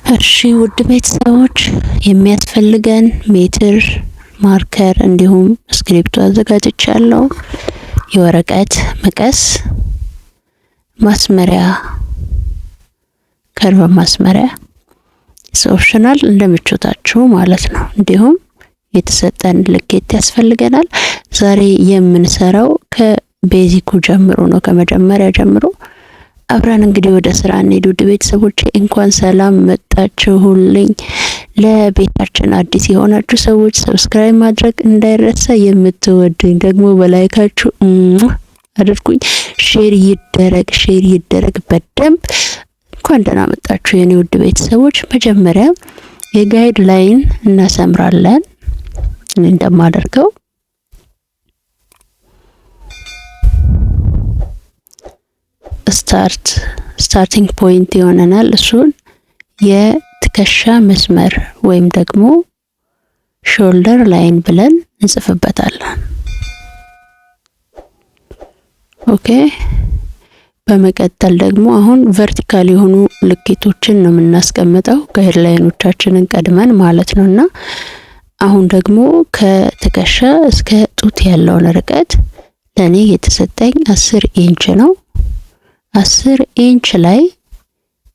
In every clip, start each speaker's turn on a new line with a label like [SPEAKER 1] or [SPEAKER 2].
[SPEAKER 1] እሺ ውድ ቤተሰቦች የሚያስፈልገን ሜትር፣ ማርከር እንዲሁም እስክሪፕቶ አዘጋጅቻለሁ። የወረቀት መቀስ፣ ማስመሪያ፣ ከርቭ ማስመሪያ ኦፕሽናል እንደምቾታችሁ ማለት ነው። እንዲሁም የተሰጠን ልኬት ያስፈልገናል። ዛሬ የምንሰራው ከቤዚኩ ጀምሮ ነው፣ ከመጀመሪያ ጀምሮ አብረን እንግዲህ ወደ ስራ እንሄድ። ውድ ቤተሰቦች እንኳን ሰላም መጣችሁልኝ። ለቤታችን አዲስ የሆናችሁ ሰዎች ሰብስክራይብ ማድረግ እንዳይረሳ፣ የምትወዱኝ ደግሞ በላይካችሁ አድርጉኝ። ሼር ይደረግ በደንብ። እንኳን ደህና መጣችሁ የኔ ውድ ቤተሰቦች። መጀመሪያ የጋይድ ላይን እናሰምራለን። እንደማደርገው ስታርቲንግ ፖይንት ይሆነናል። እሱን የትከሻ መስመር ወይም ደግሞ ሾልደር ላይን ብለን እንጽፍበታለን። ኦኬ። በመቀጠል ደግሞ አሁን ቨርቲካል የሆኑ ልኬቶችን ነው የምናስቀምጠው፣ ጋይድ ላይኖቻችንን ቀድመን ማለት ነውና አሁን ደግሞ ከትከሻ እስከ ጡት ያለውን ርቀት ለኔ የተሰጠኝ 10 ኢንች ነው። 10 ኢንች ላይ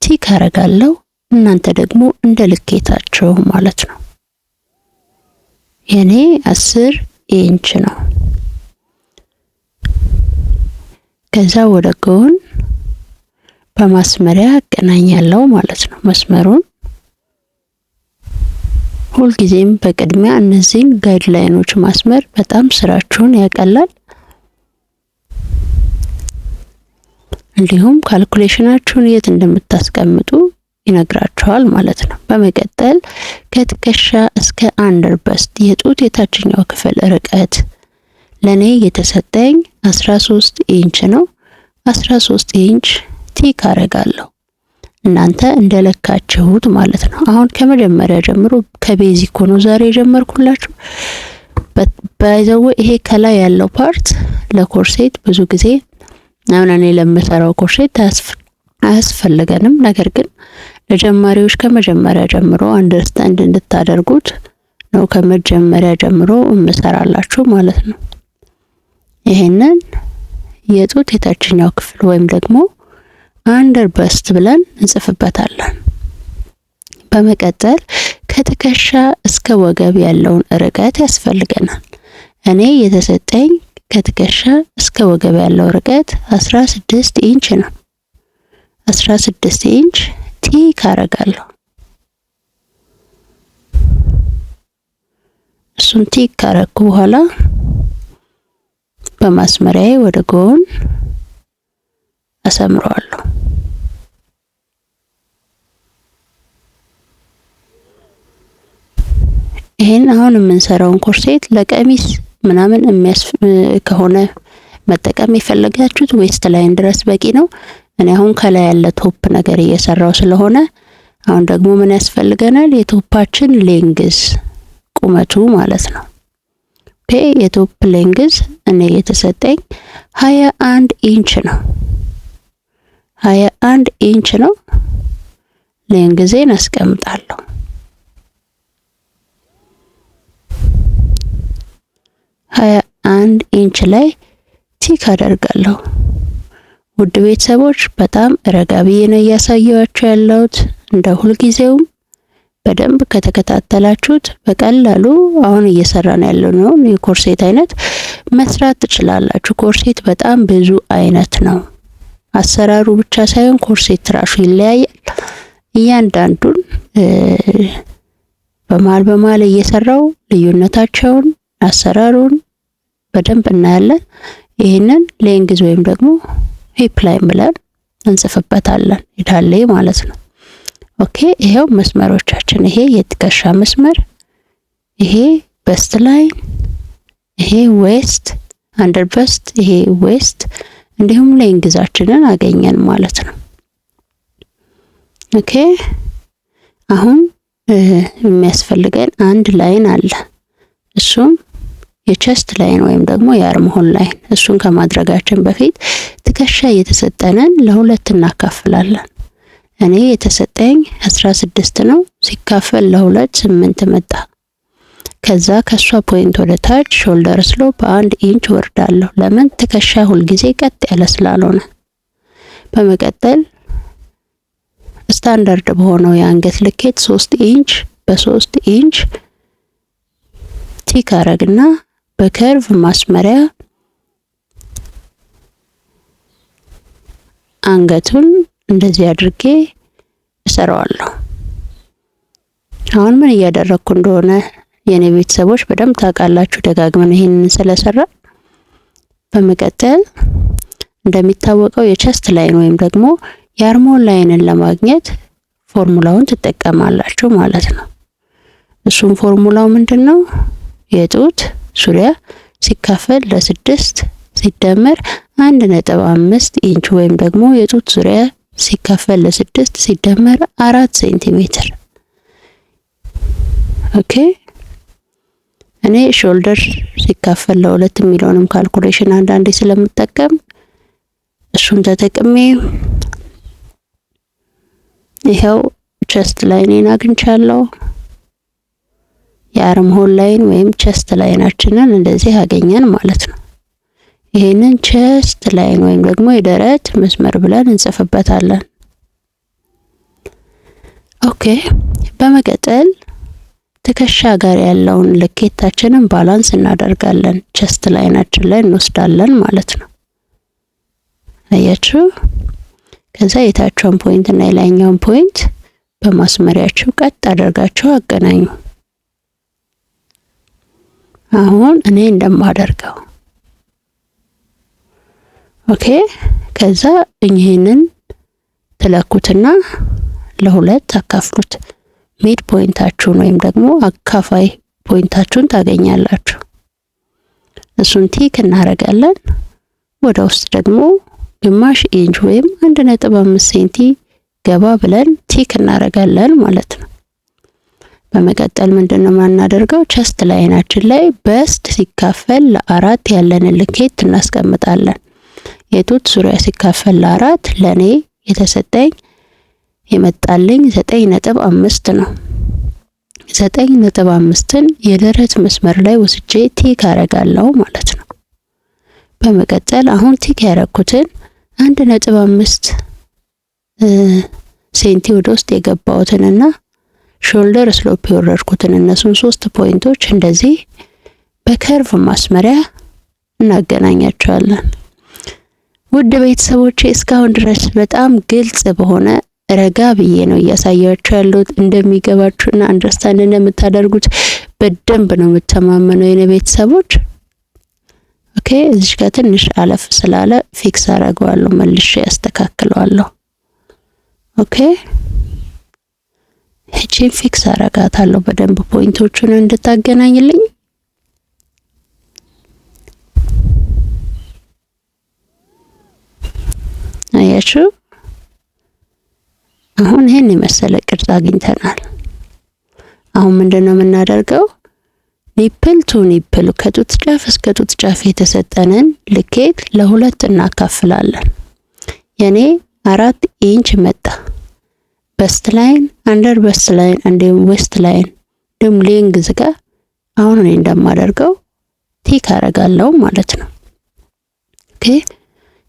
[SPEAKER 1] ቲክ አረጋለሁ። እናንተ ደግሞ እንደ ልኬታችሁ ማለት ነው። የኔ 10 ኢንች ነው። ከዛ ወደ ጎን በማስመሪያ አገናኛለሁ ማለት ነው። መስመሩን ሁልጊዜም በቅድሚያ እነዚህን ጋይድ ላይኖች ማስመር በጣም ስራችሁን ያቀላል። እንዲሁም ካልኩሌሽናችሁን የት እንደምታስቀምጡ ይነግራችኋል ማለት ነው። በመቀጠል ከትከሻ እስከ አንደር በስት የጡት የታችኛው ክፍል ርቀት ለኔ የተሰጠኝ 13 ኢንች ነው። 13 ኢንች ቲክ አረጋለሁ። እናንተ እንደለካችሁት ማለት ነው። አሁን ከመጀመሪያ ጀምሮ ከቤዚክ ነው ዛሬ የጀመርኩላችሁ። ባይዘው ይሄ ከላይ ያለው ፓርት ለኮርሴት ብዙ ጊዜ አሁን እኔ ለምሰራው ኮርሴት አያስፈልገንም። ነገር ግን ለጀማሪዎች ከመጀመሪያ ጀምሮ አንደርስታንድ እንድታደርጉት ነው ከመጀመሪያ ጀምሮ እምሰራላችሁ ማለት ነው። ይሄንን የጡት የታችኛው ክፍል ወይም ደግሞ አንደር በስት ብለን እንጽፍበታለን። በመቀጠል ከትከሻ እስከ ወገብ ያለውን ርቀት ያስፈልገናል። እኔ የተሰጠኝ ከትከሻ እስከ ወገብ ያለው ርቀት 16 ኢንች ነው። 16 ኢንች ቲክ አረጋለሁ። እሱን ቲክ ካረኩ በኋላ በማስመሪያዬ ወደ ጎን አሰምረዋለሁ። ይሄን አሁን የምንሰራውን ኮርሴት ለቀሚስ ምናምን ከሆነ መጠቀም የፈለጋችሁት ዌስት ላይን ድረስ በቂ ነው። እኔ አሁን ከላይ ያለ ቶፕ ነገር እየሰራው ስለሆነ አሁን ደግሞ ምን ያስፈልገናል? የቶፓችን ሌንግዝ ቁመቱ ማለት ነው። ኦኬ። የቶፕ ሌንግዝ እኔ የተሰጠኝ 21 ኢንች ነው። 21 ኢንች ነው። ሌንግዜን አስቀምጣለሁ። አንድ ኢንች ላይ ቲክ አደርጋለሁ። ውድ ቤተሰቦች በጣም ረጋቢ ነው እያሳየዋችሁ ያለሁት። እንደ ሁልጊዜውም በደንብ ከተከታተላችሁት በቀላሉ አሁን እየሰራን ያለነው የኮርሴት አይነት መስራት ትችላላችሁ። ኮርሴት በጣም ብዙ አይነት ነው። አሰራሩ ብቻ ሳይሆን ኮርሴት ራሱ ይለያያል። እያንዳንዱን በማል እየሰራው ልዩነታቸውን አሰራሩን በደንብ እናያለን። ይሄንን ሌንግዝ ወይም ደግሞ ሂፕ ላይን ብለን እንጽፍበታለን። ይዳሌ ማለት ነው። ኦኬ። ይሄው መስመሮቻችን፣ ይሄ የትከሻ መስመር፣ ይሄ በስት ላይን፣ ይሄ ዌስት አንደር በስት፣ ይሄ ዌስት እንዲሁም ሌንግዛችንን አገኘን ማለት ነው። ኦኬ። አሁን የሚያስፈልገን አንድ ላይን አለ። እሱም የቸስት ላይን ወይም ደግሞ የአርም ሆል ላይን። እሱን ከማድረጋችን በፊት ትከሻ የተሰጠንን ለሁለት እናካፍላለን። እኔ የተሰጠኝ 16 ነው። ሲካፈል ለ2 8 መጣ። ከዛ ከሷ ፖይንት ወደ ታች ሾልደር ስሎፕ 1 ኢንች ወርዳለሁ። ለምን? ትከሻ ሁልጊዜ ቀጥ ያለ ስላልሆነ። በመቀጠል ስታንዳርድ በሆነው የአንገት ልኬት 3 ኢንች በ3 ኢንች ቲክ አረግና በከርቭ ማስመሪያ አንገቱን እንደዚህ አድርጌ እሰራዋለሁ። አሁን ምን እያደረኩ እንደሆነ የኔ ቤተሰቦች በደንብ ታውቃላችሁ፣ ደጋግመን ይሄንን ስለሰራ። በመቀጠል እንደሚታወቀው የቸስት ላይን ወይም ደግሞ የአርሞን ላይንን ለማግኘት ፎርሙላውን ትጠቀማላችሁ ማለት ነው። እሱም ፎርሙላው ምንድነው? የጡት ዙሪያ ሲካፈል ለ6 ሲደመር 1.5 ኢንች ወይም ደግሞ የጡት ዙሪያ ሲካፈል ለ6 ሲደመር 4 ሴንቲሜትር። ኦኬ እኔ ሾልደር ሲካፈል ለ2 የሚለውንም ካልኩሌሽን አንዳንዴ ስለምጠቀም እሱን ተጠቅሜ ይሄው ቸስት ላይኔን አግኝቻለሁ። የአርም ሆል ላይን ወይም ቸስት ላይናችንን እንደዚህ አገኘን ማለት ነው። ይሄንን ቸስት ላይን ወይም ደግሞ የደረት መስመር ብለን እንጽፍበታለን። ኦኬ በመቀጠል ትከሻ ጋር ያለውን ልኬታችንን ባላንስ እናደርጋለን። ቸስት ላይናችን ላይ እንወስዳለን ማለት ነው። አያችሁ? ከዛ የታችኛውን ፖይንት እና የላይኛውን ፖይንት በማስመሪያችሁ ቀጥ አድርጋችሁ አገናኙ። አሁን እኔ እንደማደርገው ኦኬ። ከዛ ይሄንን ትለኩትና ለሁለት አካፍሉት። ሚድ ፖይንታችሁን ወይም ደግሞ አካፋይ ፖይንታችሁን ታገኛላችሁ። እሱን ቲክ እናደርጋለን። ወደ ውስጥ ደግሞ ግማሽ ኢንች ወይም 1.5 ሴንቲ ገባ ብለን ቲክ እናደርጋለን ማለት ነው። በመቀጠል ምንድነው የምናደርገው? ቸስት ላይናችን ላይ በስት ሲካፈል ለ4 ያለንን ልኬት እናስቀምጣለን። የጡት ዙሪያ ሲካፈል ለ4 ለኔ የተሰጠኝ የመጣልኝ 9.5 ነው። 9.5ን የደረት መስመር ላይ ወስጄ ቲክ አረጋለሁ ማለት ነው። በመቀጠል አሁን ቲክ ያረኩትን 1.5 ሴንቲ ወደ ውስጥ የገባውትንና ሾልደር ስሎፕ የወረድኩትን እነሱን 3 ፖይንቶች እንደዚህ በከርቭ ማስመሪያ እናገናኛቸዋለን። ውድ ቤተሰቦቼ እስካሁን ድረስ በጣም ግልጽ በሆነ ረጋ ብዬ ነው እያሳያችሁ ያለሁት። እንደሚገባችሁና አንደርስታንድ እንደምታደርጉት በደንብ ነው የምተማመነው የኔ ቤተሰቦች። ኦኬ እዚህ ጋር ትንሽ አለፍ ስላለ ፊክስ አደርገዋለሁ፣ መልሼ ያስተካክለዋለሁ። ኦኬ እቺን ፊክስ አረጋታለሁ በደንብ ፖይንቶቹን እንድታገናኝልኝ። አያችሁ? አሁን ይሄን የመሰለ ቅርጽ አግኝተናል። አሁን ምንድነው የምናደርገው? ኒፕል ቱ ኒፕል ከጡት ጫፍ እስከ ጡት ጫፍ የተሰጠንን ልኬት ለሁለት እናካፍላለን። የኔ 4 ኢንች መጣ። በስት ላይን፣ አንደር በስት ላይን፣ እንዲሁም ዌስት ላይን እንዲሁም ሌንግዝ ጋር አሁን እኔ እንደማደርገው ቲክ አረጋለሁ ማለት ነው። ኦኬ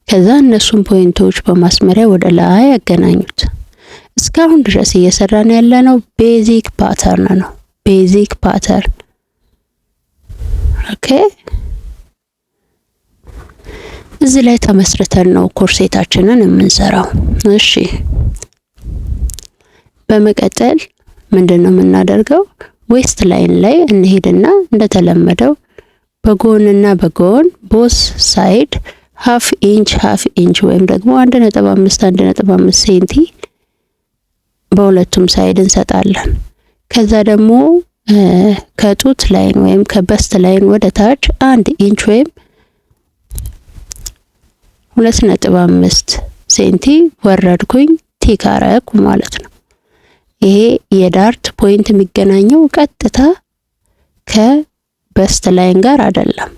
[SPEAKER 1] ከዛ እነሱን ፖይንቶች በማስመሪያ ወደ ላይ ያገናኙት። እስካሁን ድረስ እየሰራን ያለነው ቤዚክ ፓተርን ነው። ቤዚክ ፓተርን ኦኬ። እዚህ ላይ ተመስርተን ነው ኮርሴታችንን የምንሰራው። እሺ በመቀጠል ምንድነው የምናደርገው? ዌስት ላይን ላይ እንሄድና እንደተለመደው በጎንና በጎን ቦስ ሳይድ ሃፍ ኢንች ወይም ደግሞ 1.5 ሴንቲ በሁለቱም ሳይድ እንሰጣለን። ከዛ ደግሞ ከጡት ላይን ወይም ከበስት ላይን ወደ ታች 1 ኢንች ወይም 2.5 ሴንቲ ወረድኩኝ፣ ቲክ አረኩ ማለት ነው። ይሄ የዳርት ፖይንት የሚገናኘው ቀጥታ ከበስት ላይን ጋር አይደለም።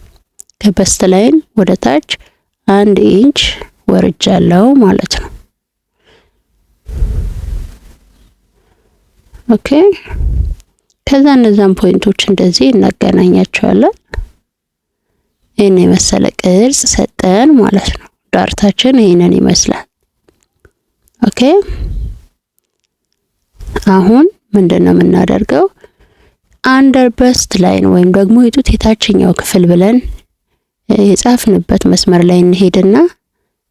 [SPEAKER 1] ከበስት ላይን ወደ ታች 1 ኢንች ወርጃለሁ ማለት ነው። ኦኬ። ከዛ እነዛን ፖይንቶች እንደዚህ እናገናኛቸዋለን። ይሄን የመሰለ ቅርጽ ሰጠን ማለት ነው። ዳርታችን ይሄንን ይመስላል። ኦኬ። አሁን ምንድነው የምናደርገው? አንደር በስት ላይን ወይም ደግሞ የጡት የታችኛው ክፍል ብለን የጻፍንበት መስመር ላይ እንሄድና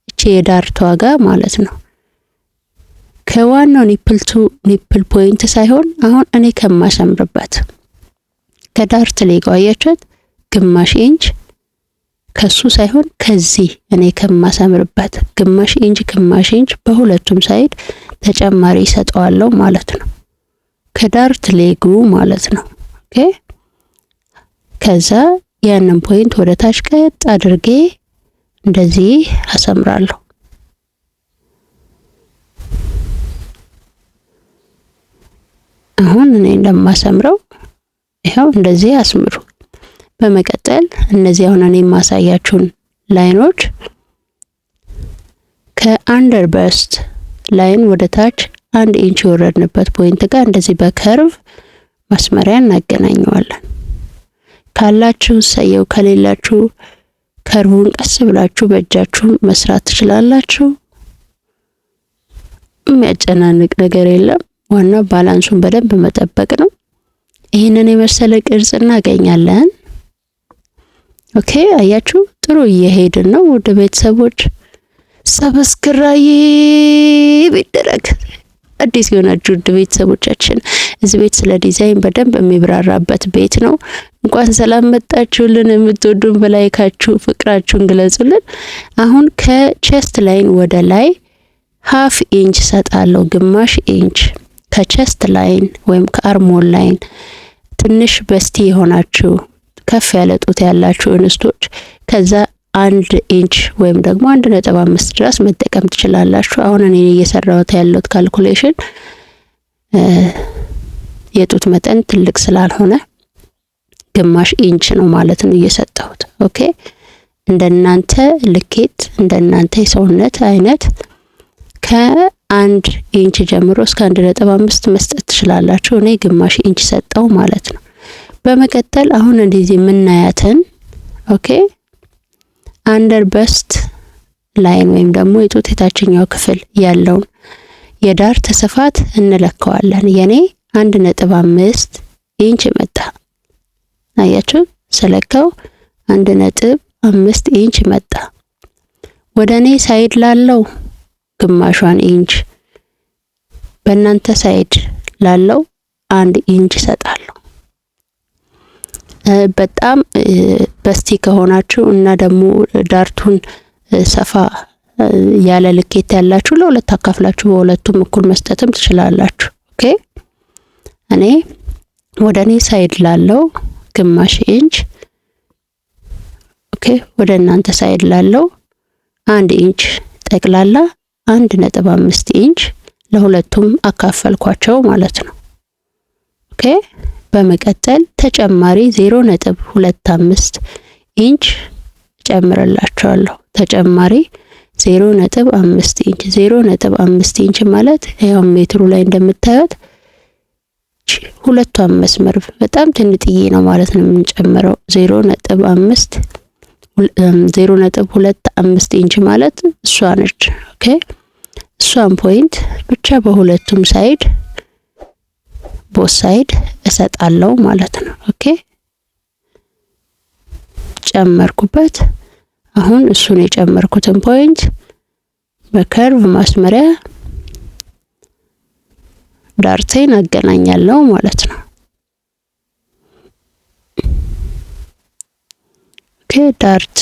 [SPEAKER 1] እቺ የዳርቷ ጋር ማለት ነው ከዋናው ኒፕል ቱ ኒፕል ፖይንት ሳይሆን አሁን እኔ ከማሰምርበት ከዳርት ላይ አያችሁት ግማሽ ኢንች ከሱ ሳይሆን ከዚህ እኔ ከማሰምርበት ግማሽ ኢንች በሁለቱም ሳይድ ተጨማሪ ሰጠዋለሁ ማለት ነው። ከዳርት ሌጉ ማለት ነው። ኦኬ። ከዛ ያንን ፖይንት ወደ ታች ቀጥ አድርጌ እንደዚህ አሰምራለሁ። አሁን እኔ እንደማሰምረው ይሄው እንደዚህ አስምሩ። በመቀጠል እነዚህ አሁን እኔ የማሳያችሁን ላይኖች ከአንደር በስት ላይን ወደ ታች 1 ኢንች የወረድንበት ፖይንት ጋር እንደዚህ በከርቭ ማስመሪያ እናገናኘዋለን። ካላችሁ ሰየው፣ ከሌላችሁ ከርቡን ቀስ ብላችሁ በእጃችሁ መስራት ትችላላችሁ። የሚያጨናንቅ ነገር የለም። ዋና ባላንሱን በደንብ መጠበቅ ነው። ይሄንን የመሰለ ቅርጽ እናገኛለን። ኦኬ። አያችሁ ጥሩ እየሄድን ነው። ወደ ቤተሰቦች ሰብስክራይብ ይደረግ። አዲስ የሆናችሁ ውድ ቤተሰቦቻችን እዚህ ቤት ስለ ዲዛይን በደንብ የሚብራራበት ቤት ነው። እንኳን ሰላም መጣችሁልን። የምትወዱን በላይካችሁ ፍቅራችሁን ግለጹልን። አሁን ከቼስት ላይን ወደ ላይ ሃፍ ኢንች ሰጣለሁ፣ ግማሽ ኢንች ከቼስት ላይን ወይም ከአርሞል ላይን ትንሽ በስቲ የሆናችሁ ከፍ ያለ ጡት ያላችሁ እንስቶች ከዛ 1 ኢንች ወይም ደግሞ 1.5 ድረስ መጠቀም ትችላላችሁ። አሁን እኔ እየሰራሁት ያለሁት ካልኩሌሽን የጡት መጠን ትልቅ ስላልሆነ ግማሽ ኢንች ነው ማለት ነው እየሰጠሁት። ኦኬ። እንደናንተ ልኬት እንደናንተ የሰውነት አይነት ከ1 ኢንች ጀምሮ እስከ 1.5 መስጠት ትችላላችሁ። እኔ ግማሽ ኢንች ሰጠው ማለት ነው። በመቀጠል አሁን እንደዚህ የምናያትን ኦኬ አንደር በስት ላይን ወይም ደግሞ የጡት የታችኛው ክፍል ያለውን የዳር ተስፋት እንለካዋለን። የኔ 1.5 ኢንች መጣ። አያችሁ ስለካው 1.5 ኢንች መጣ። ወደኔ ሳይድ ላለው ግማሿን ኢንች በእናንተ ሳይድ ላለው 1 ኢንች ሰጣለሁ። በጣም በስቲ ከሆናችሁ እና ደግሞ ዳርቱን ሰፋ ያለ ልኬት ያላችሁ ለሁለት አካፍላችሁ በሁለቱም እኩል መስጠትም ትችላላችሁ። ኦኬ። እኔ ወደኔ ሳይድ ላለው ግማሽ ኢንች ኦኬ፣ ወደ እናንተ ሳይድ ላለው 1 ኢንች ጠቅላላ 1.5 ኢንች ለሁለቱም አካፈልኳቸው ማለት ነው። ኦኬ። በመቀጠል ተጨማሪ 0.25 ኢንች ጨምርላችኋለሁ። ተጨማሪ 0.5 ኢንች 0.5 ኢንች ማለት ያው ሜትሩ ላይ እንደምታዩት ሁለቷን መስመር በጣም ትንጥዬ ነው ማለት ነው የምንጨምረው። 0.25 ኢንች ማለት እሷ ነች። ኦኬ። እሷን ፖይንት ብቻ በሁለቱም ሳይድ ቦት ሳይድ እሰጣለሁ ማለት ነው። ኦኬ። ጨመርኩበት። አሁን እሱን የጨመርኩትን ፖይንት በከርቭ ማስመሪያ ዳርቴን አገናኛለሁ ማለት ነው። ኦኬ። ዳርት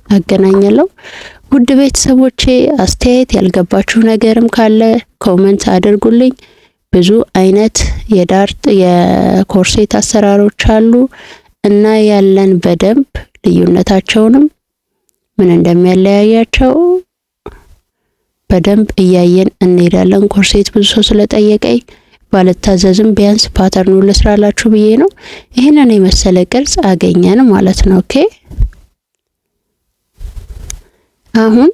[SPEAKER 1] አገናኛለሁ። ውድ ቤተሰቦቼ አስተያየት ያልገባችሁ ነገርም ካለ ኮሜንት አድርጉልኝ። ብዙ አይነት የዳርት የኮርሴት አሰራሮች አሉ እና ያለን በደንብ ልዩነታቸውንም ምን እንደሚያለያያቸው በደንብ እያየን እንሄዳለን። ኮርሴት ብዙ ሰው ስለጠየቀኝ ባልታዘዝም ቢያንስ ፓተርኑን ልስራላችሁ ብዬ ነው። ይሄንን የመሰለ ቅርጽ አገኘን ማለት ነው። ኦኬ። አሁን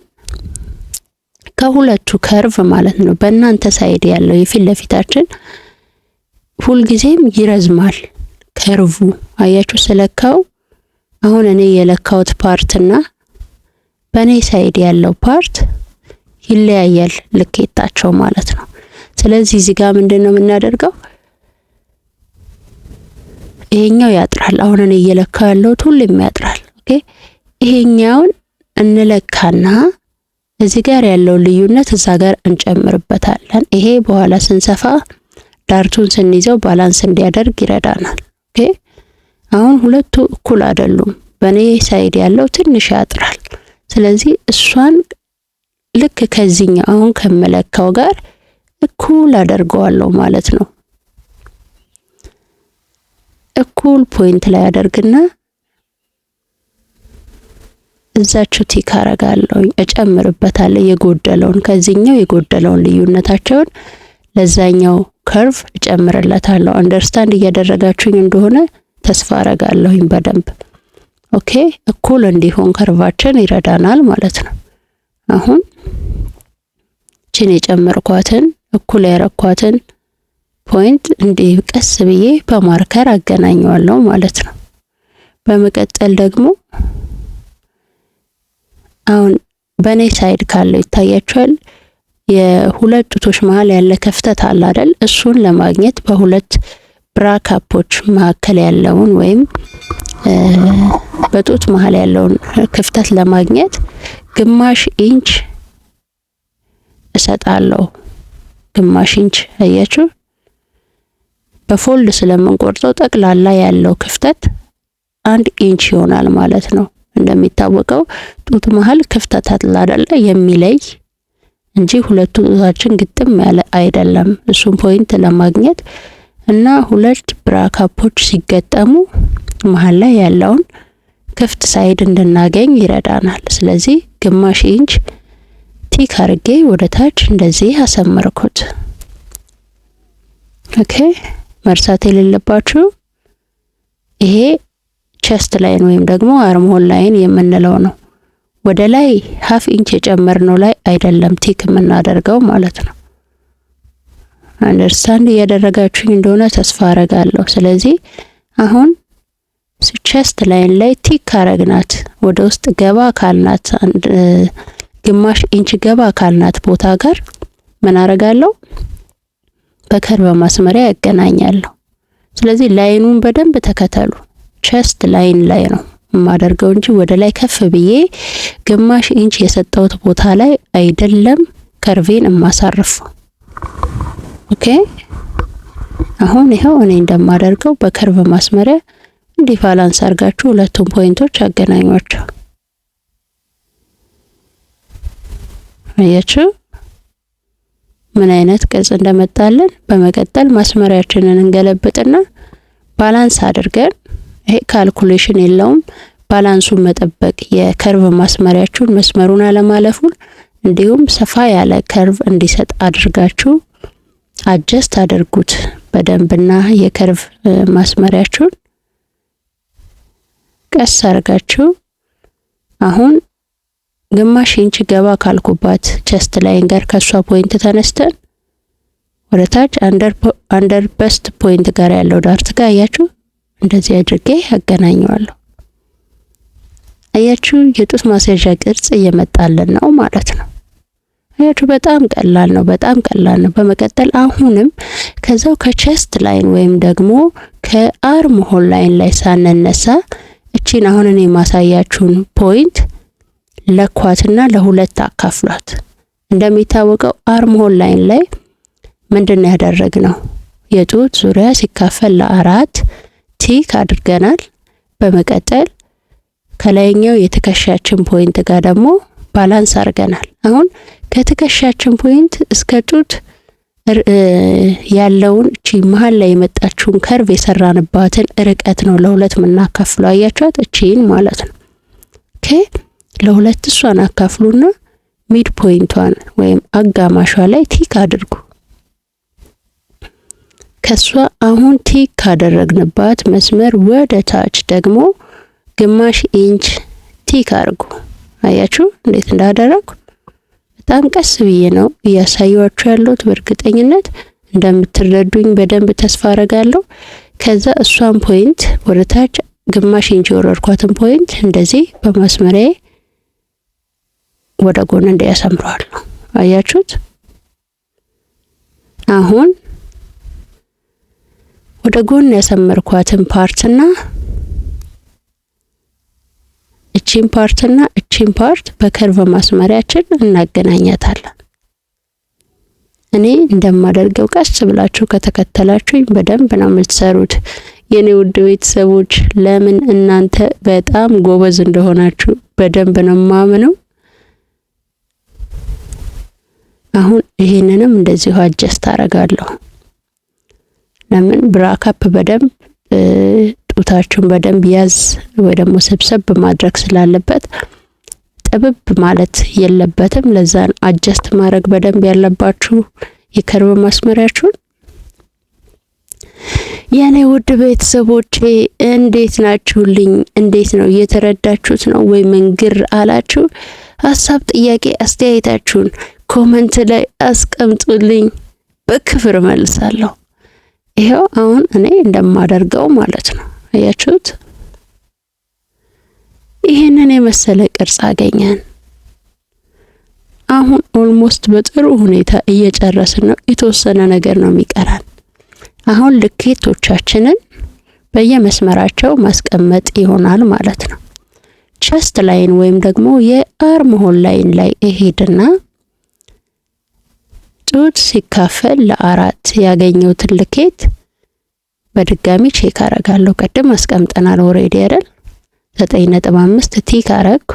[SPEAKER 1] ከሁለቱ ከርቭ ማለት ነው በእናንተ ሳይድ ያለው የፊት ለፊታችን ሁልጊዜም ይረዝማል ከርቡ። አያችሁ ስለካው አሁን እኔ የለካውት ፓርትና በኔ ሳይድ ያለው ፓርት ይለያያል ልኬታቸው ማለት ነው። ስለዚህ እዚህ ጋር ምንድነው የምናደርገው? ይሄኛው ያጥራል። አሁን እኔ እየለካው ያለሁት ሁሌም ያጥራል። ኦኬ ይሄኛውን እንለካና እዚህ ጋር ያለው ልዩነት እዛ ጋር እንጨምርበታለን። ይሄ በኋላ ስንሰፋ ዳርቱን ስንይዘው ባላንስ እንዲያደርግ ይረዳናል። ኦኬ አሁን ሁለቱ እኩል አይደሉም። በኔ ሳይድ ያለው ትንሽ ያጥራል። ስለዚህ እሷን ልክ ከዚህኛው አሁን ከመለካው ጋር እኩል አደርገዋለሁ ማለት ነው። እኩል ፖይንት ላይ አደርግና እዛችሁ ቲክ አረጋለሁ፣ እጨምርበታለሁ የጎደለውን ከዚህኛው የጎደለውን ልዩነታቸውን ለዛኛው ከርቭ እጨምርለታለሁ። አንደርስታንድ እያደረጋችሁኝ እንደሆነ ተስፋ አረጋለሁኝ በደንብ። ኦኬ እኩል እንዲሆን ከርቫችን ይረዳናል ማለት ነው። አሁን ቺን የጨመርኳትን እኩል ያረኳትን ፖይንት እንዲህ ቀስ ብዬ በማርከር አገናኘዋለሁ ማለት ነው። በመቀጠል ደግሞ አሁን በኔ ሳይድ ካለው ይታያችኋል የሁለት ጡቶች መሃል ያለ ክፍተት አለ አይደል? እሱን ለማግኘት በሁለት ብራካፖች መካከል ያለውን ወይም በጡት መሃል ያለውን ክፍተት ለማግኘት ግማሽ ኢንች እሰጣለሁ። ግማሽ ኢንች አያችሁ፣ በፎልድ ስለምንቆርጠው ጠቅላላ ያለው ክፍተት 1 ኢንች ይሆናል ማለት ነው። እንደሚታወቀው ጡት መሃል ክፍተት አለ አይደል የሚለይ እንጂ ሁለቱ ጡታችን ግጥም ያለ አይደለም። እሱን ፖይንት ለማግኘት እና ሁለት ብራካፖች ሲገጠሙ መሃል ላይ ያለውን ክፍት ሳይድ እንድናገኝ ይረዳናል። ስለዚህ ግማሽ ኢንች ቲክ አርጌ ወደ ታች እንደዚህ አሰመርኩት። ኦኬ መርሳት የሌለባችሁ ይሄ ቸስት ላይን ወይም ደግሞ አርምሆል ላይን የምንለው ነው። ወደ ላይ ሃፍ ኢንች የጨመርነው ላይ አይደለም ቲክ የምናደርገው ማለት ነው። አንደርስታንድ እያደረጋችሁኝ እንደሆነ ተስፋ አረጋለሁ። ስለዚህ አሁን ቸስት ላይን ላይ ቲክ አረግናት፣ ወደ ውስጥ ገባ ካልናት ግማሽ ኢንች ገባ ካልናት ቦታ ጋር ምን አረጋለሁ? በከርቭ ማስመሪያ ያገናኛለሁ። ስለዚህ ላይኑን በደንብ ተከተሉ። ቸስት ላይን ላይ ነው የማደርገው እንጂ ወደ ላይ ከፍ ብዬ ግማሽ ኢንች የሰጠሁት ቦታ ላይ አይደለም ከርቬን የማሳርፈው። ኦኬ አሁን ይሄው እኔ እንደማደርገው በከርቭ ማስመሪያ እንዲህ ባላንስ አርጋችሁ ሁለቱም ፖይንቶች አገናኟቸው። አያችሁ ምን አይነት ቅርጽ እንደመጣልን። በመቀጠል ማስመሪያችንን እንገለብጥና ባላንስ አድርገን ይሄ ካልኩሌሽን የለውም ባላንሱን መጠበቅ የከርቭ ማስመሪያችሁን መስመሩን አለማለፉን እንዲሁም ሰፋ ያለ ከርቭ እንዲሰጥ አድርጋችሁ አጀስት አድርጉት በደንብና የከርቭ ማስመሪያችሁን ቀስ አርጋችሁ አሁን ግማሽ ኢንች ገባ ካልኩባት ቸስት ላይን ጋር ከሷ ፖይንት ተነስተን ወደ ታች አንደር በስት ፖይንት ጋር ያለው ዳርት ጋር አያችሁ እንደዚህ አድርጌ ያገናኘዋለሁ። አያችሁ የጡት ማስያዣ ቅርጽ እየመጣልን ነው ማለት ነው። አያችሁ በጣም ቀላል ነው፣ በጣም ቀላል ነው። በመቀጠል አሁንም ከዛው ከቸስት ላይን ወይም ደግሞ ከአርም ሆል ላይን ላይ ሳንነሳ እቺን አሁን እኔ ማሳያችሁን ፖይንት ለኳትና ለሁለት አካፍሏት። እንደሚታወቀው አርም ሆል ላይን ላይ ምንድነው ያደረግነው? የጡት ዙሪያ ሲካፈል ለአራት ቲክ አድርገናል። በመቀጠል ከላይኛው የትከሻችን ፖይንት ጋር ደግሞ ባላንስ አድርገናል። አሁን ከትከሻችን ፖይንት እስከ ጡት ያለውን እቺ መሃል ላይ የመጣችውን ከርቭ የሰራንባትን ርቀት ነው ለሁለት ምናካፍለው። አያችኋት እቺን ማለት ነው። ኦኬ ለሁለት እሷን አካፍሉና ሚድ ፖይንቷን ወይም አጋማሿ ላይ ቲክ አድርጉ። ከሷ አሁን ቲክ ካደረግንባት መስመር ወደ ታች ደግሞ ግማሽ ኢንች ቲክ አድርጉ። አያችሁ እንዴት እንዳደረኩ? በጣም ቀስ ብዬ ነው እያሳየኋችሁ ያለሁት። በእርግጠኝነት እንደምትረዱኝ በደንብ ተስፋ አረጋለሁ። ከዛ እሷን ፖይንት ወደታች ግማሽ ኢንች ወረድኳትን ፖይንት እንደዚህ በመስመሪያ ወደ ጎን እንዲያሰምረዋለሁ። አያችሁት? አሁን ወደ ጎን ያሰመርኳትን ፓርትና እቺን ፓርት በከርቭ ማስመሪያችን እናገናኛታለን። እኔ እንደማደርገው ቀስ ብላችሁ ከተከተላችሁኝ በደንብ ነው የምትሰሩት የኔ ውድ ቤተሰቦች። ለምን እናንተ በጣም ጎበዝ እንደሆናችሁ በደንብ ነው ማምነው። አሁን ይሄንንም እንደዚሁ አጀስት አረጋለሁ። ለምን ብራካፕ በደንብ ጡታችሁን በደንብ ያዝ ወይ ደግሞ ሰብሰብ ማድረግ ስላለበት ጥብብ ማለት የለበትም። ለዛን አጀስት ማድረግ በደንብ ያለባችሁ የከርቭ ማስመሪያችሁን። የኔ ውድ ቤተሰቦቼ እንዴት ናችሁልኝ? እንዴት ነው እየተረዳችሁት ነው ወይ? መንግር አላችሁ? ሐሳብ፣ ጥያቄ፣ አስተያየታችሁን ኮሜንት ላይ አስቀምጡልኝ፣ በክብር መልሳለሁ። ይሄው አሁን እኔ እንደማደርገው ማለት ነው። አያችሁት? ይሄንን የመሰለ ቅርጽ አገኘን። አሁን ኦልሞስት በጥሩ ሁኔታ እየጨረስን ነው። የተወሰነ ነገር ነው የሚቀራን። አሁን ልኬቶቻችንን በየመስመራቸው ማስቀመጥ ይሆናል ማለት ነው። ቸስት ላይን ወይም ደግሞ የአርም ሆል ላይን ላይ እሄድና ጡት ሲካፈል ለአራት ያገኘሁትን ልኬት በድጋሚ ቼክ አረጋለሁ። ቀደም አስቀምጠናል ኦሬዲ አይደል? 9.5 ቲክ አረኩ።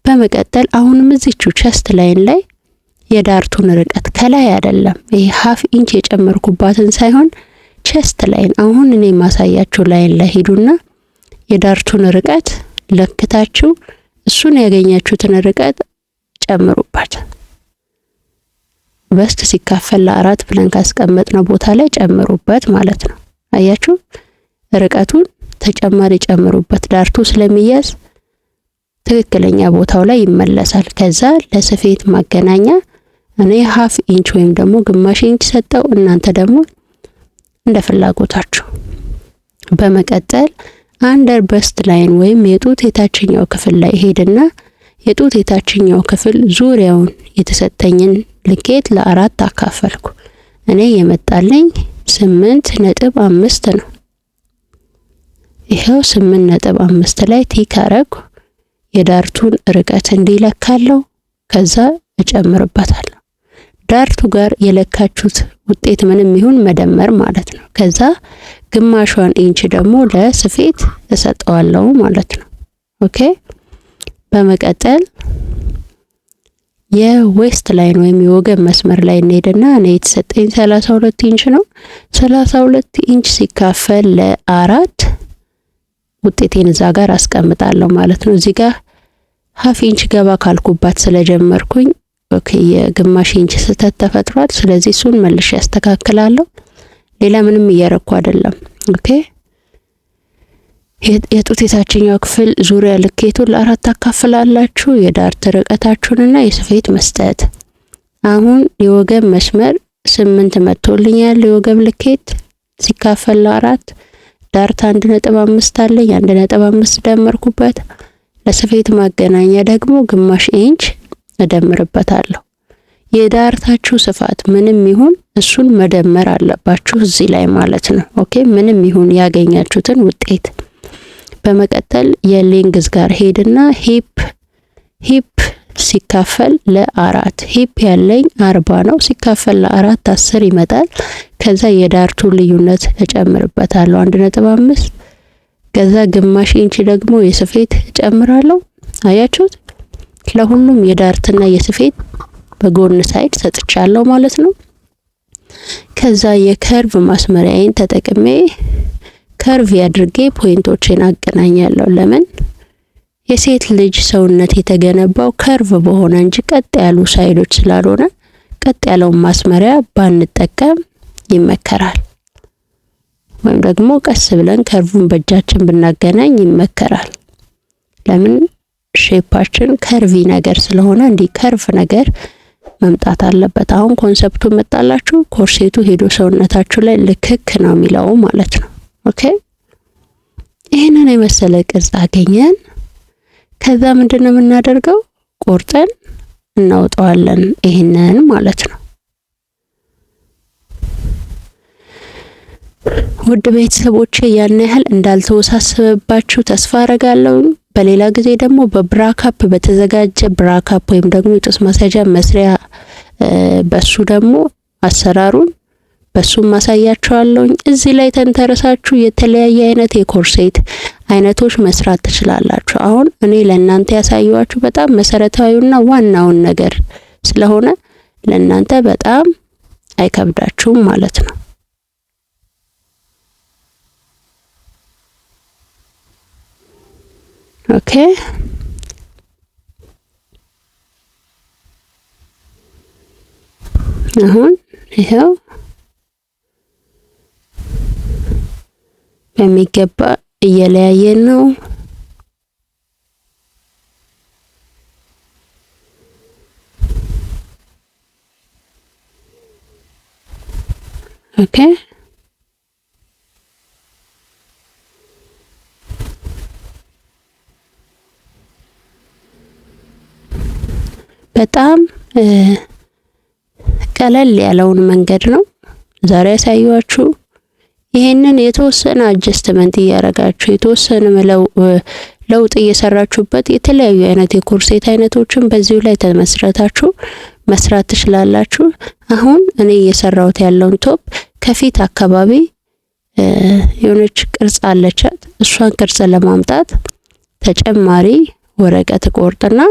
[SPEAKER 1] በመቀጠል አሁንም እዚቹ ቸስት ላይን ላይ የዳርቱን ርቀት ከላይ አይደለም፣ ይሄ ሃፍ ኢንች የጨመርኩባትን ሳይሆን ቸስት ላይን አሁን እኔ ማሳያችሁ ላይን ላይ ሄዱና የዳርቱን ርቀት ለክታችሁ እሱን ያገኛችሁትን ርቀት ጨምሩባት። በስት ሲካፈል ለአራት ብለን ካስቀመጥነው ቦታ ላይ ጨምሩበት ማለት ነው። አያችሁ? ርቀቱን ተጨማሪ ጨምሩበት። ዳርቱ ስለሚያዝ ትክክለኛ ቦታው ላይ ይመለሳል። ከዛ ለስፌት ማገናኛ እኔ ሃፍ ኢንች ወይም ደግሞ ግማሽ ኢንች ሰጠው፣ እናንተ ደግሞ እንደ ፍላጎታችሁ። በመቀጠል አንደር በስት ላይን ወይም የጡት የታችኛው ክፍል ላይ ሄድና የጡት የታችኛው ክፍል ዙሪያውን የተሰጠኝን ልኬት ለአራት አካፈልኩ። እኔ የመጣልኝ 8.5 ነው። ይሄው 8.5 ላይ ቲክ አረኩ። የዳርቱን ርቀት እንዲለካለው ከዛ እጨምርበታለሁ። ዳርቱ ጋር የለካችሁት ውጤት ምንም ይሁን መደመር ማለት ነው። ከዛ ግማሿን ኢንች ደግሞ ለስፌት እሰጠዋለሁ ማለት ነው። ኦኬ። በመቀጠል የዌስት ላይን ወይም የወገብ መስመር ላይ እንሄድና እኔ የተሰጠኝ 32 ኢንች ነው። 32 ኢንች ሲካፈል ለአራት ውጤቴን እዛ ጋር አስቀምጣለሁ ማለት ነው። እዚህ ጋር ሃፍ ኢንች ገባ ካልኩባት ስለጀመርኩኝ ኦኬ የግማሽ ኢንች ስህተት ተፈጥሯል። ስለዚህ እሱን መልሼ ያስተካክላለሁ። ሌላ ምንም እያረኩ አይደለም። ኦኬ። የጡት የታችኛው ክፍል ዙሪያ ልኬቱን ለአራት አካፍላላችሁ። የዳርት ርቀታችሁንና የስፌት መስጠት። አሁን የወገብ መስመር 8 መጥቶልኛል። የወገብ ልኬት ሲካፈል ለአራት ዳርት 1.5 አለኝ። 1.5 ደመርኩበት። ለስፌት ማገናኛ ደግሞ ግማሽ ኢንች እደምርበታለሁ። የዳርታችሁ ስፋት ምንም ይሁን እሱን መደመር አለባችሁ እዚህ ላይ ማለት ነው። ኦኬ። ምንም ይሁን ያገኛችሁትን ውጤት። በመቀጠል የሌንግዝ ጋር ሄድና ሂፕ ሲካፈል ለአራት ሂፕ ያለኝ 40 ነው። ሲካፈል ለአራት 10 ይመጣል። ከዛ የዳርቱ ልዩነት እጨምርበታለሁ 1.5። ከዛ ግማሽ ኢንች ደግሞ የስፌት እጨምራለሁ። አያችሁት? ለሁሉም የዳርትና የስፌት በጎን ሳይድ ሰጥቻለሁ ማለት ነው። ከዛ የከርቭ ማስመሪያዬን ተጠቅሜ ከርቭ ያድርጌ ፖይንቶችን አገናኛለሁ። ለምን የሴት ልጅ ሰውነት የተገነባው ከርቭ በሆነ እንጂ ቀጥ ያሉ ሳይዶች ስላልሆነ ቀጥ ያለውን ማስመሪያ ባንጠቀም ይመከራል። ወይም ደግሞ ቀስ ብለን ከርቭን በእጃችን ብናገናኝ ይመከራል። ለምን ሼፓችን ከርቪ ነገር ስለሆነ እንዲህ ከርቭ ነገር መምጣት አለበት። አሁን ኮንሰፕቱ መጣላችሁ። ኮርሴቱ ሄዶ ሰውነታችሁ ላይ ልክክ ነው የሚለው ማለት ነው። ኦኬ ይሄንን የመሰለ ቅርጽ አገኘን። ከዛ ምንድነው የምናደርገው? ቆርጠን እናውጣዋለን ይሄንን ማለት ነው። ውድ ቤተሰቦቼ ያን ያህል እንዳልተወሳሰበባችሁ ተስፋ አረጋለሁ። በሌላ ጊዜ ደግሞ በብራካፕ በተዘጋጀ ብራካፕ ወይም ደግሞ የጡት ማስያዣ መስሪያ በሱ ደግሞ አሰራሩን በሱም ማሳያችኋለሁ። እዚህ ላይ ተንተረሳችሁ የተለያየ አይነት የኮርሴት አይነቶች መስራት ትችላላችሁ። አሁን እኔ ለእናንተ ያሳየኋችሁ በጣም መሰረታዊውና ዋናውን ነገር ስለሆነ ለእናንተ በጣም አይከብዳችሁም ማለት ነው። ኦኬ አሁን ይሄው በሚገባ እየለያየን ነው። ኦኬ በጣም ቀለል ያለውን መንገድ ነው ዛሬ ያሳየኋችሁ። ይሄንን የተወሰነ አጀስትመንት እያረጋችሁ የተወሰነ ለውጥ እየሰራችሁበት የተለያዩ አይነት የኮርሴት አይነቶችን በዚሁ ላይ ተመስረታችሁ መስራት ትችላላችሁ። አሁን እኔ እየሰራሁት ያለውን ቶፕ ከፊት አካባቢ የሆነች ቅርጽ አለቻት። እሷን ቅርጽ ለማምጣት ተጨማሪ ወረቀት ቆርጥና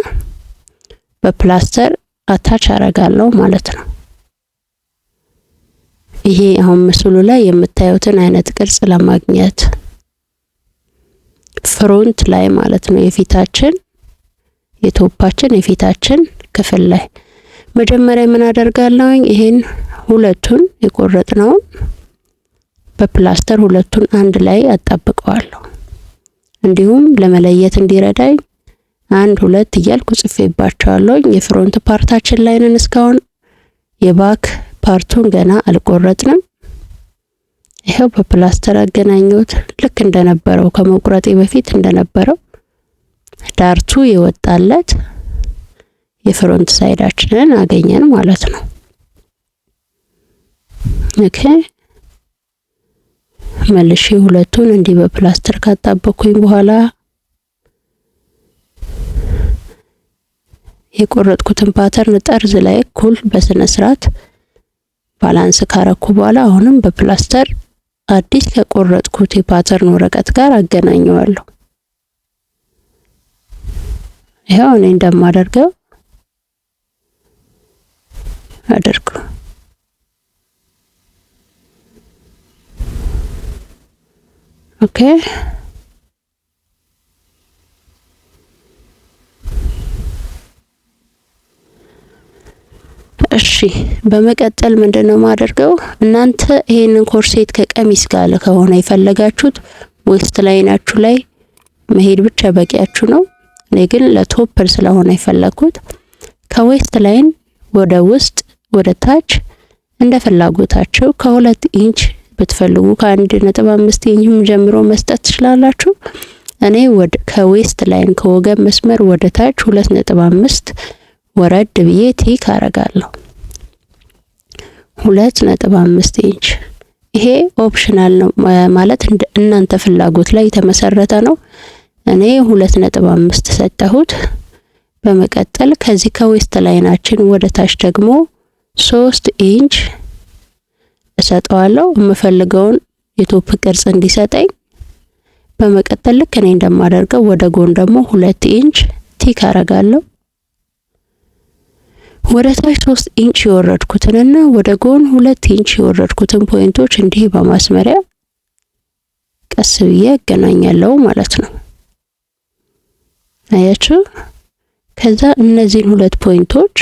[SPEAKER 1] በፕላስተር አታች አረጋለሁ ማለት ነው። ይሄ አሁን ምስሉ ላይ የምታዩትን አይነት ቅርጽ ለማግኘት ፍሮንት ላይ ማለት ነው የፊታችን የቶፓችን የፊታችን ክፍል ላይ መጀመሪያ ምን አደርጋለሁ? ይሄን ሁለቱን የቆረጥነውን በፕላስተር ሁለቱን አንድ ላይ አጣብቀዋለሁ። እንዲሁም ለመለየት እንዲረዳኝ አንድ ሁለት እያልኩ ጽፌባቸዋለሁ። የፍሮንት ፓርታችን ላይ ነን እስካሁን። የባክ ፓርቱን ገና አልቆረጥንም። ይሄው በፕላስተር አገናኘሁት ልክ እንደነበረው ከመቁረጤ በፊት እንደነበረው ዳርቱ የወጣለት የፍሮንት ሳይዳችንን አገኘን ማለት ነው። ኦኬ መልሼ ሁለቱን እንዲህ በፕላስተር ካጣበኩኝ በኋላ የቆረጥኩትን ፓተርን ጠርዝ ላይ እኩል በስነ ስርዓት ባላንስ ካረኩ በኋላ አሁንም በፕላስተር አዲስ ከቆረጥኩት የፓተርን ወረቀት ጋር አገናኘዋለሁ። ይሄው እኔ እንደማደርገው አድርጉ። ኦኬ እሺ በመቀጠል ምንድነው ማደርገው? እናንተ ይሄንን ኮርሴት ከቀሚስ ጋር ከሆነ የፈለጋችሁት ዌስት ላይናችሁ ላይ መሄድ ብቻ በቂያችሁ ነው። እኔ ግን ለቶፐር ስለሆነ የፈለኩት ከዌስት ላይን ወደ ውስጥ ወደ ታች እንደ ፍላጎታችሁ ከ2 ኢንች ብትፈልጉ ከ1.5 ኢንችም ጀምሮ መስጠት ትችላላችሁ። እኔ ከዌስት ላይን ከወገብ መስመር ወደ ታች 2.5 ወረድ ብዬ ቲክ አረጋለሁ። 2.5 ኢንች ይሄ ኦፕሽናል ነው ማለት እናንተ ፍላጎት ላይ የተመሰረተ ነው። እኔ 2.5 ሰጠሁት። በመቀጠል ከዚህ ከዌስት ላይናችን ወደ ታች ደግሞ 3 ኢንች እሰጠዋለሁ የምፈልገውን የቶፕ ቅርጽ እንዲሰጠኝ። በመቀጠል ልክ እኔ እንደማደርገው ወደ ጎን ደግሞ 2 ኢንች ቲክ አረጋለሁ። ወደ ታች 3 ኢንች የወረድኩትንና ወደ ጎን 2 ኢንች የወረድኩትን ፖይንቶች እንዲህ በማስመሪያ ቀስ ብዬ አገናኛለሁ ማለት ነው። አያችሁ? ከዛ እነዚህን 2 ፖይንቶች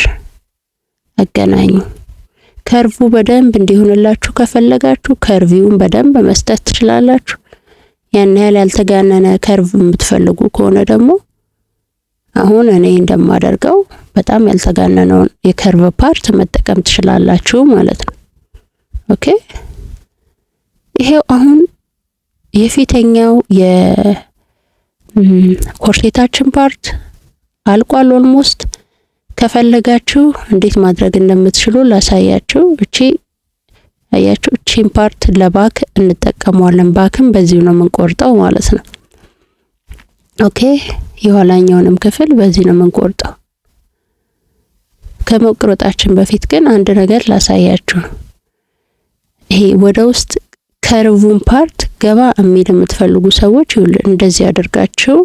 [SPEAKER 1] አገናኙ። ከርቭ በደንብ እንዲሆንላችሁ ከፈለጋችሁ ከርቪውን በደንብ መስጠት ትችላላችሁ። ያን ያህል ያልተጋነነ ከርቭ የምትፈልጉ ከሆነ ደግሞ አሁን እኔ እንደማደርገው በጣም ያልተጋነነውን የከርቭ ፓርት መጠቀም ትችላላችሁ ማለት ነው። ኦኬ ይሄው አሁን የፊተኛው የኮርሴታችን ፓርት አልቋል ኦልሞስት። ከፈለጋችሁ እንዴት ማድረግ እንደምትችሉ ላሳያችሁ። እቺ አያችሁ፣ እቺን ፓርት ለባክ እንጠቀመዋለን። ባክም በዚሁ ነው የምንቆርጠው ማለት ነው። ኦኬ የኋላኛውንም ክፍል በዚህ ነው የምንቆርጠው። ከመቁረጣችን በፊት ግን አንድ ነገር ላሳያችሁ። ይሄ ወደ ውስጥ ከርቡን ፓርት ገባ የሚል የምትፈልጉ ሰዎች እንደዚህ አድርጋችሁ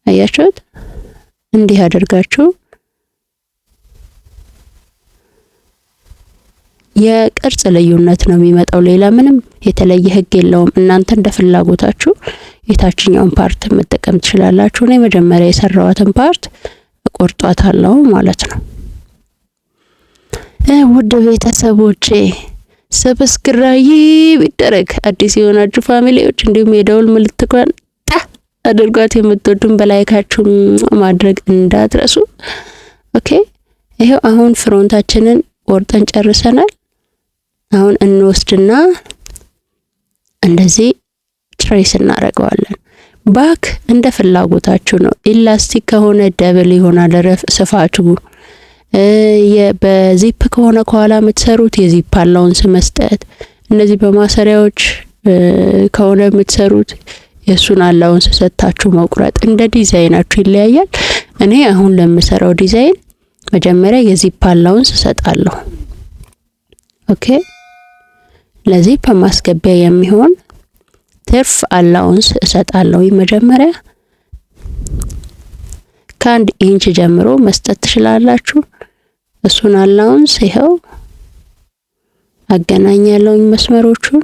[SPEAKER 1] አያችሁት፣ እንዲህ አድርጋችሁ የቅርጽ ልዩነት ነው የሚመጣው። ሌላ ምንም የተለየ ህግ የለውም። እናንተ እንደ ፍላጎታችሁ የታችኛውን ፓርት መጠቀም ትችላላችሁ። እኔ መጀመሪያ የሰራዋትን ፓርት እቆርጧታለሁ ማለት ነው። ውድ ቤተሰቦቼ ሰብስክራይብ ይደረግ። አዲስ የሆናችሁ ፋሚሊዎች እንዲሁም የደውል ምልክቷን አድርጓት። የምትወዱን በላይካችሁ ማድረግ እንዳትረሱ። ኦኬ ይሄው አሁን ፍሮንታችንን ቆርጠን ጨርሰናል። አሁን እንወስድና እንደዚህ ትሬስ እናደርገዋለን። ባክ እንደ ፍላጎታችሁ ነው። ኢላስቲክ ከሆነ ደብል ይሆናል ስፋቱ። በዚፕ ከሆነ ከኋላ የምትሰሩት የዚፕ አላውንስ መስጠት። እነዚህ በማሰሪያዎች ከሆነ የምትሰሩት የሱን አላውንስ ሰጣችሁ መቁረጥ። እንደ ዲዛይናችሁ ይለያያል። እኔ አሁን ለምሰራው ዲዛይን መጀመሪያ የዚፕ አላውንስ ሰጣለሁ። ኦኬ ለዚፕ ማስገቢያ የሚሆን ትርፍ አላውንስ እሰጣለሁ። መጀመሪያ ከ1 ኢንች ጀምሮ መስጠት ትችላላችሁ። እሱን አላውንስ ይሄው አገናኛለሁ መስመሮቹን።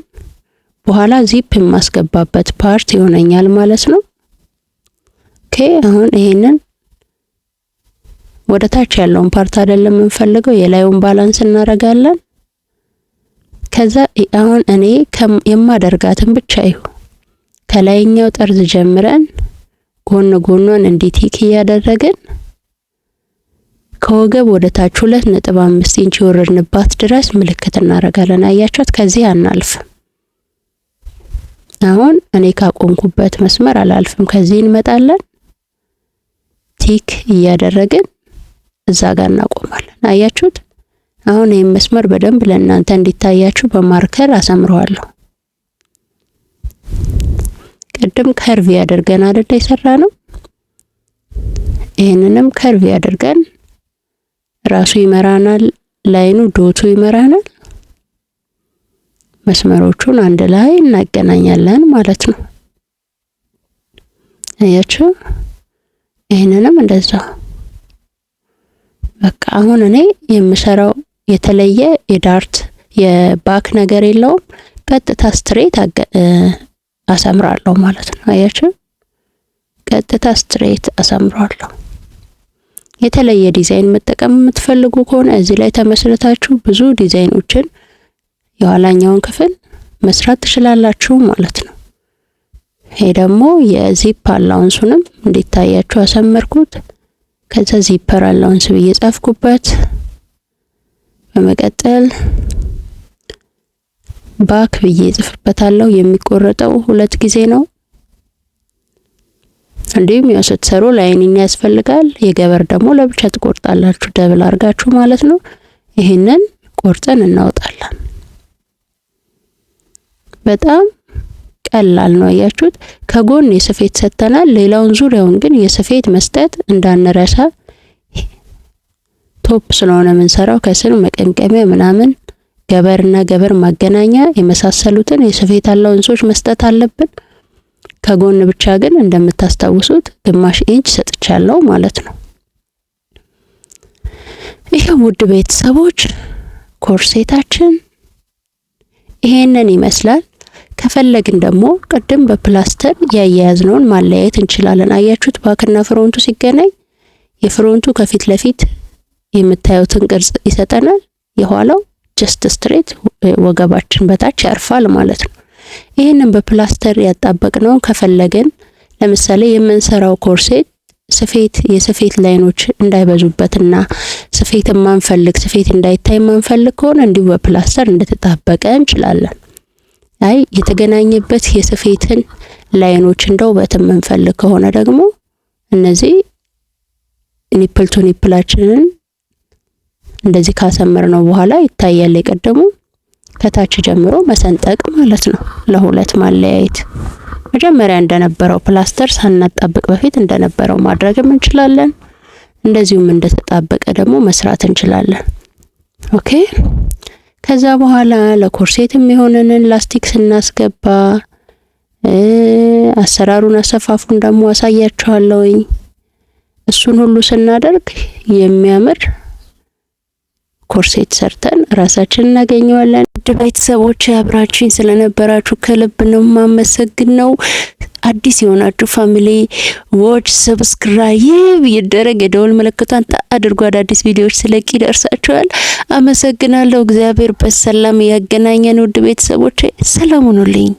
[SPEAKER 1] በኋላ ዚፕ የማስገባበት ፓርት ይሆነኛል ማለት ነው። ኦኬ አሁን ይሄንን ወደ ታች ያለውን ፓርት አይደለም የምንፈልገው፣ የላዩን ባላንስ እናደርጋለን። ከዛ አሁን እኔ የማደርጋትን ብቻ ይሁን ከላይኛው ጠርዝ ጀምረን ጎን ጎኗን እንዲቲክ እያደረግን ከወገብ ወደ ታች 2.5 ኢንች ወረድንባት ድረስ ምልክት እናደርጋለን። አያችሁት? ከዚህ አናልፍ። አሁን እኔ ካቆምኩበት መስመር አላልፍም። ከዚህ እንመጣለን፣ ቲክ እያደረግን እዛ ጋር እናቆማለን። አያችሁት? አሁን ይሄን መስመር በደንብ ለእናንተ እንዲታያችሁ በማርከር አሰምረዋለሁ። ቅድም ከርቭ ያደርገን አይደል የሰራነው? ይሄንንም ከርቭ ያደርገን ራሱ ይመራናል። ላይኑ ዶቱ ይመራናል። መስመሮቹን አንድ ላይ እናገናኛለን ማለት ነው። አያችሁ? ይሄንንም እንደዛው። በቃ አሁን እኔ የምሰራው የተለየ የዳርት የባክ ነገር የለውም። ቀጥታ ስትሬት አሰምራለሁ ማለት ነው። አያችሁ? ቀጥታ ስትሬት አሰምራለሁ። የተለየ ዲዛይን መጠቀም የምትፈልጉ ከሆነ እዚህ ላይ ተመስርታችሁ ብዙ ዲዛይኖችን የኋላኛውን ክፍል መስራት ትችላላችሁ ማለት ነው። ይሄ ደግሞ የዚፕ አላውንሱንም እንዲታያችሁ አሰመርኩት። ከዛ ዚፐር አላውንስ ብዬ ጻፍኩበት። በመቀጠል ባክ ብዬ ጽፍበታለሁ። የሚቆረጠው 2 ጊዜ ነው። እንዲሁም ያው ስትሰሩ ላይኒንግ ያስፈልጋል። የገበር ደግሞ ለብቻ ትቆርጣላችሁ፣ ደብል አርጋችሁ ማለት ነው። ይሄንን ቆርጠን እናወጣለን። በጣም ቀላል ነው። አያችሁት? ከጎን የስፌት ሰተናል። ሌላውን ዙሪያውን ግን የስፌት መስጠት እንዳንረሳ። ቶፕ ስለሆነ የምንሰራው ከስር መቀንቀሚያ ምናምን ገበርና ገበር ማገናኛ የመሳሰሉትን የስፌት አላውንሶች መስጠት አለብን። ከጎን ብቻ ግን እንደምታስታውሱት ግማሽ ኢንች ሰጥቻለሁ ማለት ነው። ይሄ ውድ ቤተሰቦች ኮርሴታችን ይሄንን ይመስላል። ከፈለግን ደግሞ ቅድም በፕላስተር ያያያዝነውን ማለያየት እንችላለን። አያችሁት? ባክና ፍሮንቱ ሲገናኝ የፍሮንቱ ከፊት ለፊት የምታዩትን ቅርጽ ይሰጠናል። የኋላው ጀስት ስትሬት ወገባችን በታች ያርፋል ማለት ነው። ይሄንን በፕላስተር ያጣበቅነው ከፈለግን ለምሳሌ የምንሰራው ኮርሴት የስፌት ላይኖች እንዳይበዙበትና ስፌት ማንፈልግ ስፌት እንዳይታይ ማንፈልግ ከሆነ እንዲሁ በፕላስተር እንደተጣበቀ እንችላለን። አይ የተገናኘበት የስፌትን ላይኖች እንደው በተመንፈልግ ከሆነ ደግሞ እነዚህ ኒፕል ቱ ኒፕላችንን እንደዚህ ካሰመርነው በኋላ ይታያል። የቀደሙ ከታች ጀምሮ መሰንጠቅ ማለት ነው። ለሁለት ማለያየት መጀመሪያ እንደነበረው ፕላስተር ሳናጣብቅ በፊት እንደነበረው ማድረግም እንችላለን። እንደዚሁም እንደተጣበቀ ደግሞ መስራት እንችላለን። ኦኬ። ከዛ በኋላ ለኮርሴት የሚሆነንን ላስቲክ ስናስገባ አሰራሩን አሰፋፉን ደግሞ አሳያችኋለሁኝ። እሱን ሁሉ ስናደርግ የሚያምር ኮርሴት ሰርተን ራሳችንን እናገኘዋለን። ቤተሰቦች አብራችሁኝ ስለነበራችሁ ከልብ ነው የማመሰግነው። አዲስ የሆናችሁ ፋሚሊ ዎች ሰብስክራይብ ይደረግ፣ የደወል ምልክቷን አድርጉ። አዳዲስ ቪዲዮዎች ስለቅ ይደርሳችኋል። አመሰግናለሁ። እግዚአብሔር በሰላም ያገናኘን። ውድ ቤተሰቦቼ ሰላም ሁኑልኝ።